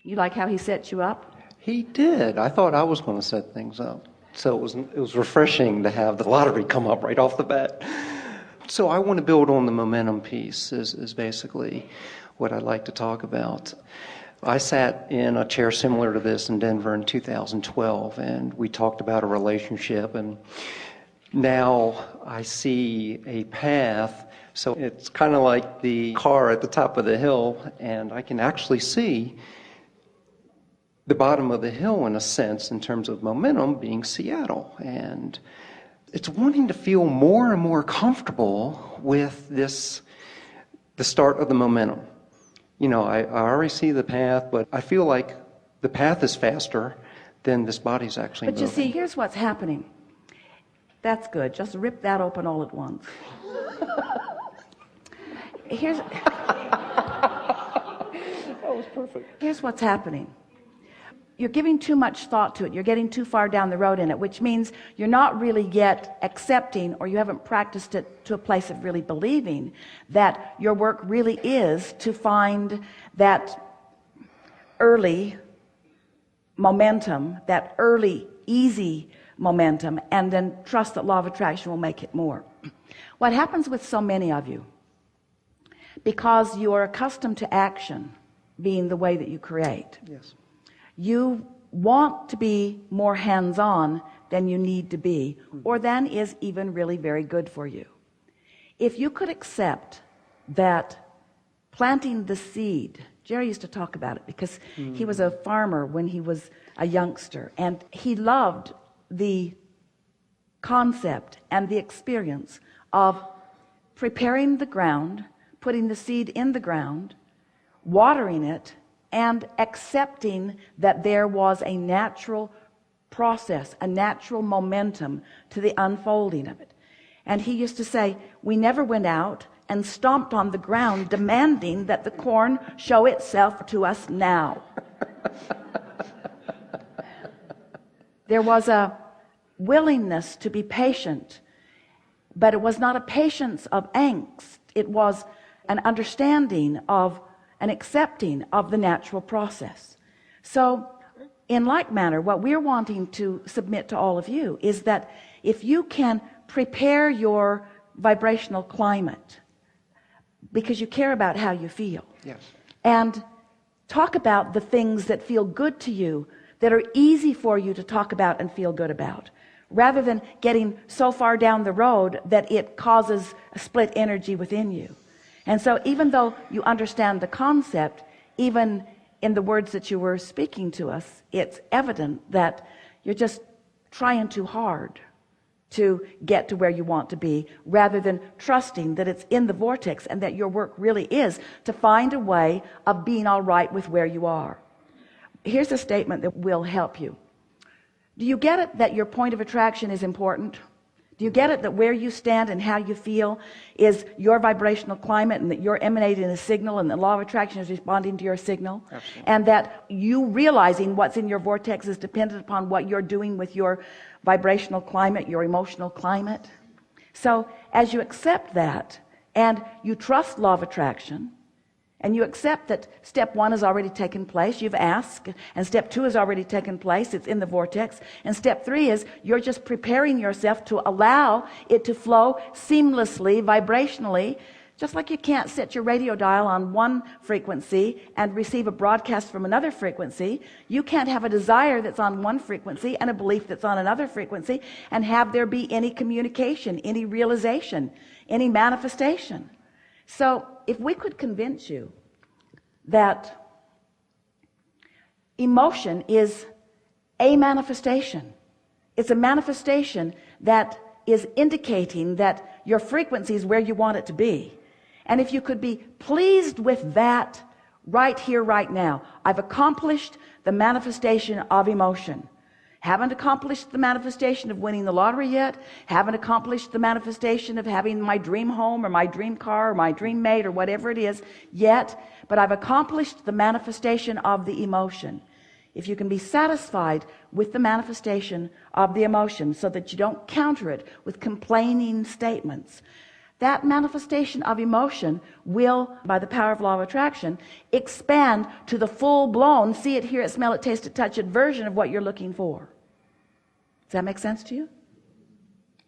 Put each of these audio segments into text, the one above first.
You like how he set you up? He did. I thought I was going to set things up. So it was refreshing to have the lottery come up right off the bat. So I want to build on the momentum piece is basically what I'd like to talk about. I sat in a chair similar to this in Denver in 2012, and we talked about a relationship, and now I see a path. So it's kind of like the car at the top of the hill, and I can actually see the bottom of the hill in a sense in terms of momentum being Seattle. And it's wanting to feel more and more comfortable with this, the start of the momentum. You know, I already see the path, but I feel like the path is faster than this body's actually moving. But you see, here's what's happening. That's good. Just rip that open all at once. That was perfect. Here's what's happening. You're giving too much thought to it. You're getting too far down the road in it, which means you're not really yet accepting, or you haven't practiced it to a place of really believing that your work really is to find that early momentum, that early easy momentum, and then trust that law of attraction will make it more. What happens with so many of you, because you are accustomed to action being the way that you create, Yes. you want to be more hands-on than you need to be, or than is even really very good for you. If you could accept that planting the seed, Jerry used to talk about it because he was a farmer when he was a youngster, and he loved the concept and the experience of preparing the ground, putting the seed in the ground, watering it, and accepting that there was a natural process, a natural momentum to the unfolding of it. And he used to say, we never went out and stomped on the ground demanding that the corn show itself to us now. There was a willingness to be patient, but it was not a patience of angst. It was an understanding of an accepting of the natural process. So in like manner, what we're wanting to submit to all of you is that if you can prepare your vibrational climate, because you care about how you feel, Yes. and talk about the things that feel good to you, that are easy for you to talk about and feel good about, rather than getting so far down the road that it causes a split energy within you. And so even though you understand the concept, even in the words that you were speaking to us, it's evident that you're just trying too hard to get to where you want to be, rather than trusting that it's in the vortex and that your work really is to find a way of being all right with where you are. Here's a statement that will help you. Do you get it that your point of attraction is important? Do you get it that where you stand and how you feel is your vibrational climate, and that you're emanating a signal, and the law of attraction is responding to your signal? Absolutely. And that you realizing what's in your vortex is dependent upon what you're doing with your vibrational climate, your emotional climate? So as you accept that, and you trust law of attraction, and you accept that step one has already taken place, you've asked, and step two has already taken place, it's in the vortex, and step three is you're just preparing yourself to allow it to flow seamlessly, vibrationally. Just like you can't set your radio dial on one frequency and receive a broadcast from another frequency, you can't have a desire that's on one frequency and a belief that's on another frequency and have there be any communication, any realization, any manifestation. So if we could convince you that emotion is a manifestation, it's a manifestation that is indicating that your frequency is where you want it to be. And if you could be pleased with that right here, right now, I've accomplished the manifestation of emotion. Haven't accomplished the manifestation of winning the lottery yet. Haven't accomplished the manifestation of having my dream home or my dream car or my dream mate or whatever it is yet. But I've accomplished the manifestation of the emotion. If you can be satisfied with the manifestation of the emotion so that you don't counter it with complaining statements, that manifestation of emotion will, by the power of law of attraction, expand to the full-blown see it, hear it, smell it, taste it, touch it version of what you're looking for. Does that make sense to you?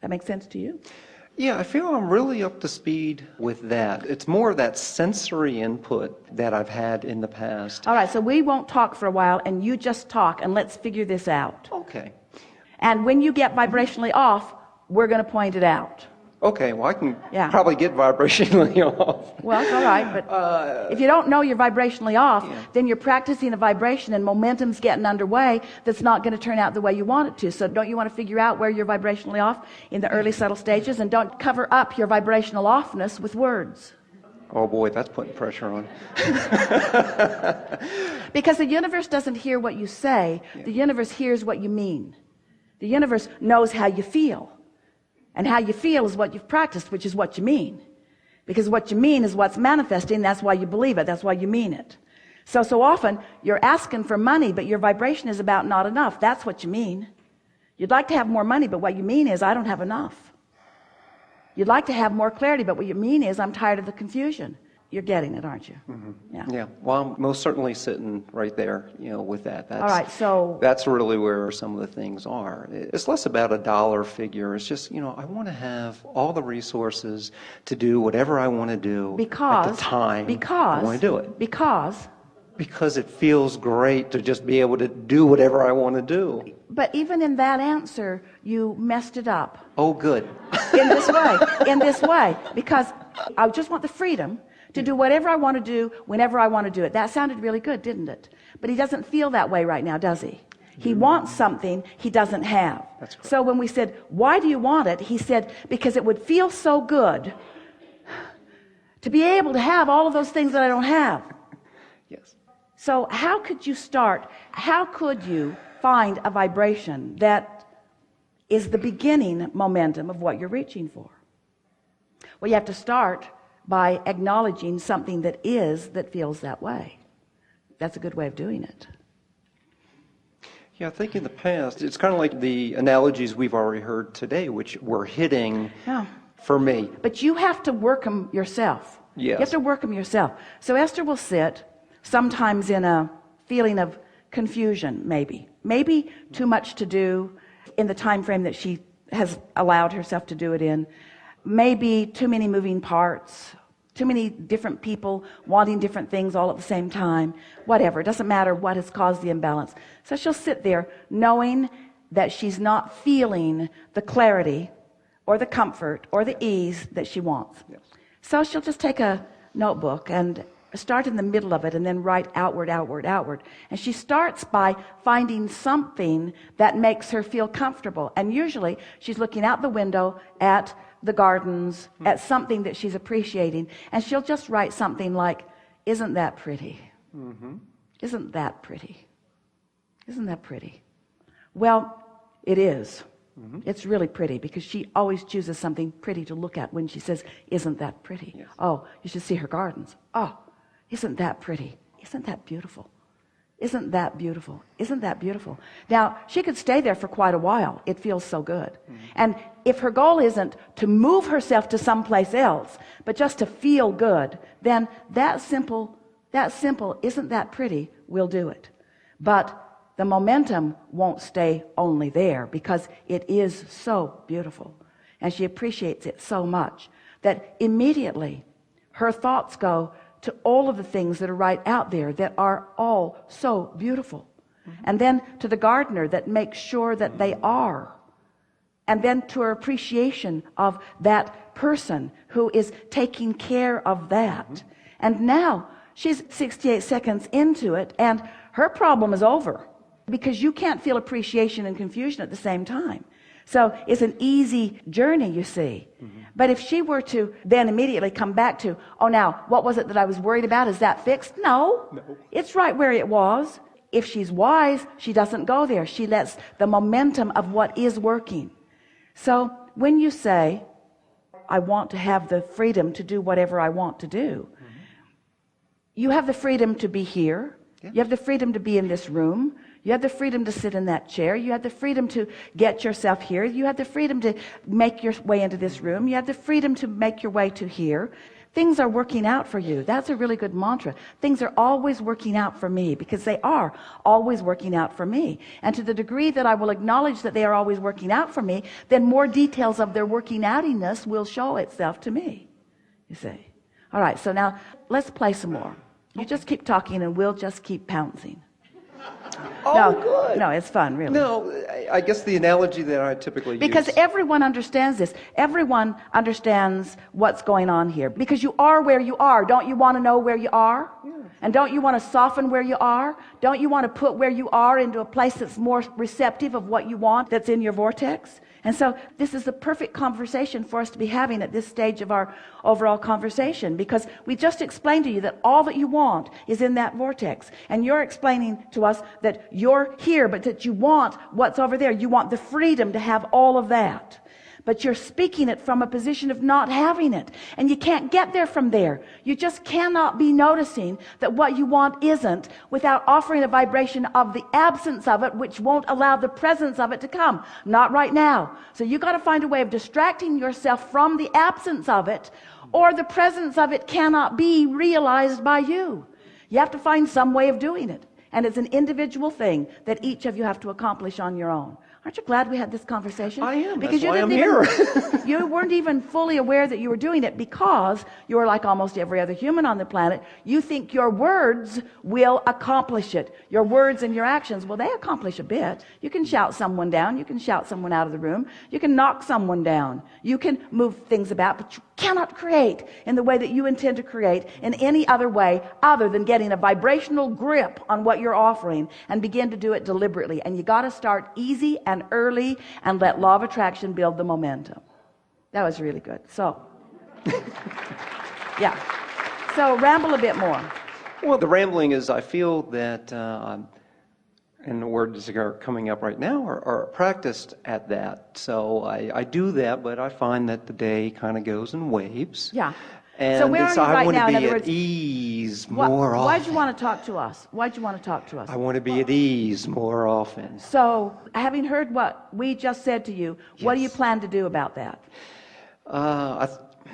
That makes sense to you? Yeah, I feel I'm really up to speed with that. It's more of that sensory input that I've had in the past. All right, so we won't talk for a while, and you just talk, and let's figure this out. Okay. And when you get vibrationally off, we're going to point it out. Okay, well, I can probably get vibrationally off. Well, it's all right, but if you don't know you're vibrationally off, then you're practicing a vibration and momentum's getting underway that's not going to turn out the way you want it to. So don't you want to figure out where you're vibrationally off in the early subtle stages, and don't cover up your vibrational offness with words. Oh boy, that's putting pressure on. Because the universe doesn't hear what you say, the universe hears what you mean. The universe knows how you feel. And how you feel is what you've practiced, which is what you mean. Because what you mean is what's manifesting. That's why you believe it. That's why you mean it. So often you're asking for money, but your vibration is about not enough. That's what you mean. You'd like to have more money, but what you mean is I don't have enough. You'd like to have more clarity, but what you mean is I'm tired of the confusion. You're getting it, aren't you? Mm-hmm. Yeah. Well, I'm most certainly sitting right there, with that. All right, so that's really where some of the things are. It's less about a dollar figure. It's just, I want to have all the resources to do whatever I want to do at the time I want to do it. Because it feels great to just be able to do whatever I want to do. But even in that answer, you messed it up. Oh, good. In this way, because I just want the freedom to do whatever I want to do whenever I want to do it. That sounded really good, didn't it? But he doesn't feel that way right now, does he? He wants something he doesn't have. That's correct. So when we said, why do you want it? He said, because it would feel so good to be able to have all of those things that I don't have. Yes. So how could you start? How could you find a vibration that is the beginning momentum of what you're reaching for? Well, you have to start by acknowledging something that feels that way. That's a good way of doing it. Yeah, I think in the past, it's kind of like the analogies we've already heard today, which were hitting for me. But you have to work them yourself. Yes. You have to work them yourself. So Esther will sit sometimes in a feeling of confusion, maybe too much to do in the time frame that she has allowed herself to do it in. Maybe too many moving parts, too many different people wanting different things all at the same time. Whatever, it doesn't matter what has caused the imbalance. So she'll sit there knowing that she's not feeling the clarity or the comfort or the ease that she wants. Yes. So she'll just take a notebook and start in the middle of it and then write outward. And she starts by finding something that makes her feel comfortable. And usually she's looking out the window at the gardens, at something that she's appreciating, and she'll just write something like, isn't that pretty? Isn't that pretty? Isn't that pretty? Well, it is. It's really pretty, because she always chooses something pretty to look at when she says, isn't that pretty? Yes. Oh, you should see her gardens. Oh, isn't that pretty? Isn't that beautiful? Isn't that beautiful? Isn't that beautiful? Now, she could stay there for quite a while. It feels so good. And if her goal isn't to move herself to someplace else, but just to feel good, then that simple, isn't that pretty, will do it. But the momentum won't stay only there, because it is so beautiful. And she appreciates it so much that immediately her thoughts go to all of the things that are right out there that are all so beautiful. And then to the gardener that makes sure that they are. And then to her appreciation of that person who is taking care of that. And now she's 68 seconds into it, and her problem is over, because you can't feel appreciation and confusion at the same time. So it's an easy journey, you see. But if she were to then immediately come back to, oh, now, what was it that I was worried about? Is that fixed? No. It's right where it was. If she's wise, she doesn't go there. She lets the momentum of what is working. So when you say, I want to have the freedom to do whatever I want to do, you have the freedom to be here. You have the freedom to be in this room. You have the freedom to sit in that chair. You have the freedom to get yourself here. You have the freedom to make your way into this room. You have the freedom to make your way to here. Things are working out for you. That's a really good mantra. Things are always working out for me, because they are always working out for me. And to the degree that I will acknowledge that they are always working out for me, then more details of their working outiness will show itself to me. You see? All right, so now let's play some more. You just keep talking and we'll just keep pouncing. Oh, No, good. no, it's fun, really. No, I guess the analogy that I typically Because use. everyone understands this. Everyone understands what's going on here. Because you are where you are. Don't you want to know where you are? Yeah. And don't you want to soften where you are? Don't you want to put where you are into a place that's more receptive of what you want, that's in your vortex? And so this is the perfect conversation for us to be having at this stage of our overall conversation, because we just explained to you that all that you want is in that vortex. And you're explaining to us that you're here, but that you want what's over there. You want the freedom to have all of that. But you're speaking it from a position of not having it. And you can't get there from there. You just cannot be noticing that what you want isn't without offering a vibration of the absence of it, which won't allow the presence of it to come. Not right now. So you got to find a way of distracting yourself from the absence of it, or the presence of it cannot be realized by you. You have to find some way of doing it. And it's an individual thing that each of you have to accomplish on your own. Aren't you glad we had this conversation? I am. Because That's why I'm here. You weren't even fully aware that you were doing it, because you are like almost every other human on the planet. You think your words will accomplish it. Your words and your actions, well, they accomplish a bit. You can shout someone down. You can shout someone out of the room. You can knock someone down. You can move things about, but you cannot create in the way that you intend to create in any other way other than getting a vibrational grip on what you're offering and begin to do it deliberately. And you got to start easy and early and let law of attraction build the momentum. That was really good. So yeah, so ramble a bit more. Well, the rambling is, I feel that, and the words that are coming up right now are practiced at that. So I do that, but I find that the day kind of goes in waves. Yeah. And So where are you I right want now? to In be other at words, ease more often. why'd you want to talk to us? Why'd you want to talk to us? I want to be at ease more often. So, having heard what we just said to you, what do you Yes. plan to do about that? I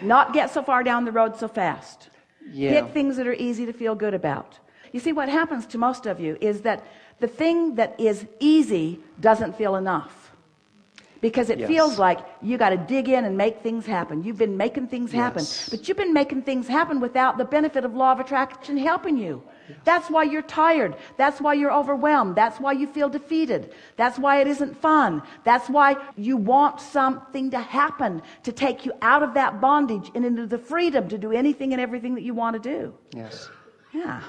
Not get so far down the road so fast. Yeah. Pick things that are easy to feel good about. You see, what happens to most of you is that the thing that is easy doesn't feel enough. Because it Yes. feels like you got to dig in and make things happen. You've been making things happen. Yes. But you've been making things happen without the benefit of law of attraction helping you. That's why you're tired. That's why you're overwhelmed. That's why you feel defeated. That's why it isn't fun. That's why you want something to happen to take you out of that bondage and into the freedom to do anything and everything that you want to do. Yes. Yeah.